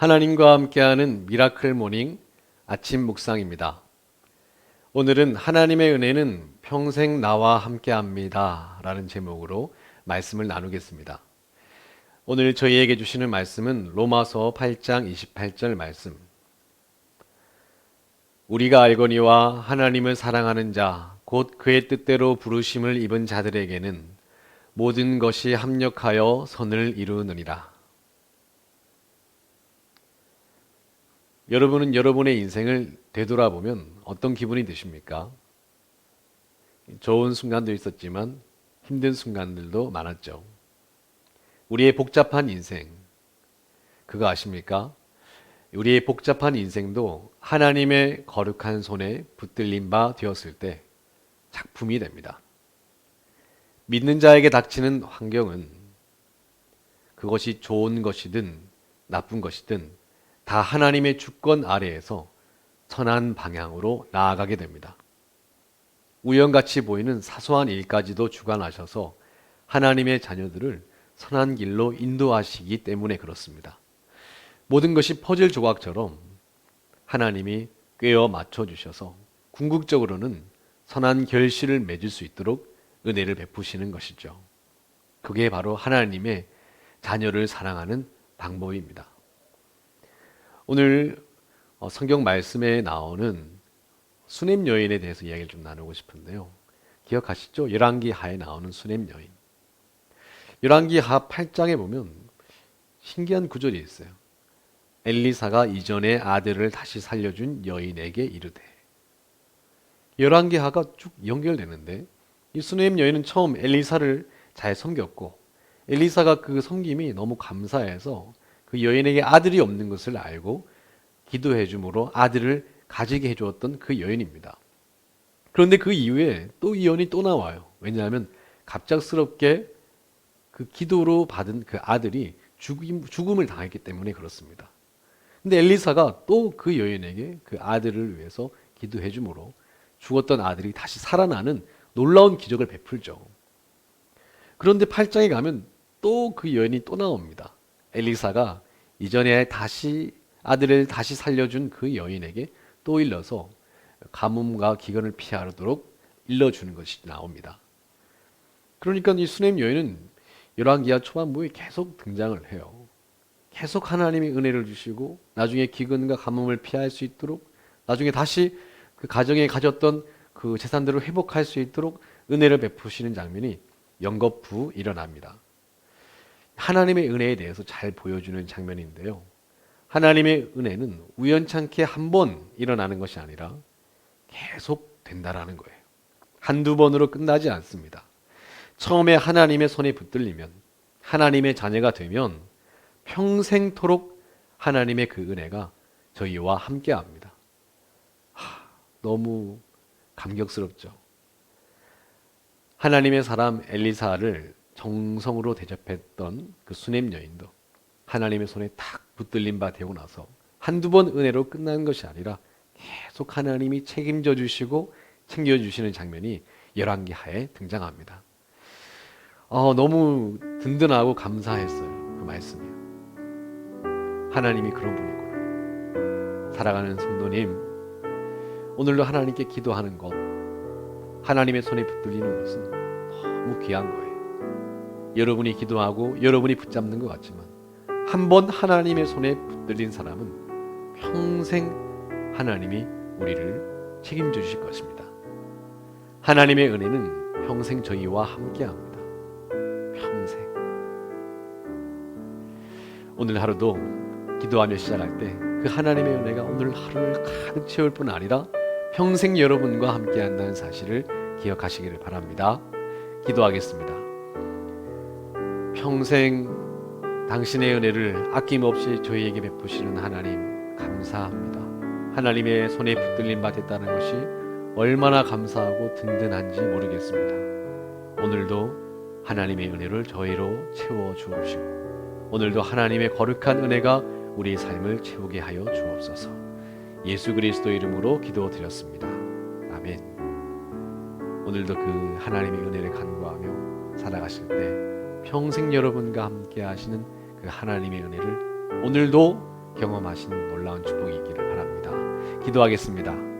하나님과 함께하는 미라클 모닝 아침 묵상입니다. 오늘은 하나님의 은혜는 평생 나와 함께합니다 라는 제목으로 말씀을 나누겠습니다. 오늘 저희에게 주시는 말씀은 로마서 8장 28절 말씀. 우리가 알거니와 하나님을 사랑하는 자, 곧 그의 뜻대로 부르심을 입은 자들에게는 모든 것이 합력하여 선을 이루느니라. 여러분은 여러분의 인생을 되돌아보면 어떤 기분이 드십니까? 좋은 순간도 있었지만 힘든 순간들도 많았죠. 우리의 복잡한 인생, 그거 아십니까? 우리의 복잡한 인생도 하나님의 거룩한 손에 붙들린 바 되었을 때 작품이 됩니다. 믿는 자에게 닥치는 환경은 그것이 좋은 것이든 나쁜 것이든 다 하나님의 주권 아래에서 선한 방향으로 나아가게 됩니다. 우연같이 보이는 사소한 일까지도 주관하셔서 하나님의 자녀들을 선한 길로 인도하시기 때문에 그렇습니다. 모든 것이 퍼즐 조각처럼 하나님이 꿰어 맞춰주셔서 궁극적으로는 선한 결실을 맺을 수 있도록 은혜를 베푸시는 것이죠. 그게 바로 하나님의 자녀를 사랑하는 방법입니다. 오늘 성경 말씀에 나오는 수냄 여인에 대해서 이야기를 좀 나누고 싶은데요. 기억하시죠? 열왕기하에 나오는 수냄 여인. 열왕기하 8장에 보면 신기한 구절이 있어요. 엘리사가 이전에 아들을 다시 살려준 여인에게 이르되. 열왕기하가 쭉 연결되는데 이 수냄 여인은 처음 엘리사를 잘 섬겼고 엘리사가 그 섬김이 너무 감사해서 그 여인에게 아들이 없는 것을 알고 기도해 줌으로 아들을 가지게 해주었던 그 여인입니다. 그런데 그 이후에 또 이 여인이 또 나와요. 왜냐하면 갑작스럽게 그 기도로 받은 그 아들이 죽음을 당했기 때문에 그렇습니다. 근데 엘리사가 또 그 여인에게 그 아들을 위해서 기도해 줌으로 죽었던 아들이 다시 살아나는 놀라운 기적을 베풀죠. 그런데 8장에 가면 또 그 여인이 또 나옵니다. 엘리사가 이전에 아들을 다시 살려준 그 여인에게 또 일러서 가뭄과 기근을 피하도록 일러주는 것이 나옵니다. 그러니까 이 수냄 여인은 열왕기하 초반부에 계속 등장을 해요. 계속 하나님이 은혜를 주시고 나중에 기근과 가뭄을 피할 수 있도록 나중에 다시 그 가정에 가졌던 그 재산들을 회복할 수 있도록 은혜를 베푸시는 장면이 연거푸 일어납니다. 하나님의 은혜에 대해서 잘 보여주는 장면인데요. 하나님의 은혜는 우연찮게 한 번 일어나는 것이 아니라 계속 된다라는 거예요. 한두 번으로 끝나지 않습니다. 처음에 하나님의 손에 붙들리면 하나님의 자녀가 되면 평생토록 하나님의 그 은혜가 저희와 함께합니다. 너무 감격스럽죠. 하나님의 사람 엘리사를 정성으로 대접했던 그 수냄 여인도 하나님의 손에 탁 붙들린 바 되고 나서 한두 번 은혜로 끝나는 것이 아니라 계속 하나님이 책임져 주시고 챙겨주시는 장면이 열왕기하에 등장합니다. 너무 든든하고 감사했어요. 그 말씀이요. 하나님이 그런 분이구나. 사랑하는 성도님, 오늘도 하나님께 기도하는 것, 하나님의 손에 붙들리는 것은 너무 귀한 거예요. 여러분이 기도하고 여러분이 붙잡는 것 같지만 한 번 하나님의 손에 붙들린 사람은 평생 하나님이 우리를 책임져 주실 것입니다. 하나님의 은혜는 평생 저희와 함께합니다. 평생. 오늘 하루도 기도하며 시작할 때 그 하나님의 은혜가 오늘 하루를 가득 채울 뿐 아니라 평생 여러분과 함께한다는 사실을 기억하시기를 바랍니다. 기도하겠습니다. 평생 당신의 은혜를 아낌없이 저희에게 베푸시는 하나님 감사합니다. 하나님의 손에 붙들린 바 됐다는 것이 얼마나 감사하고 든든한지 모르겠습니다. 오늘도 하나님의 은혜를 저희로 채워 주옵시고 오늘도 하나님의 거룩한 은혜가 우리의 삶을 채우게 하여 주옵소서. 예수 그리스도 이름으로 기도드렸습니다. 아멘. 오늘도 그 하나님의 은혜를 간구하며 살아가실 때 평생 여러분과 함께 하시는 그 하나님의 은혜를 오늘도 경험하신 놀라운 축복이 있기를 바랍니다. 기도하겠습니다.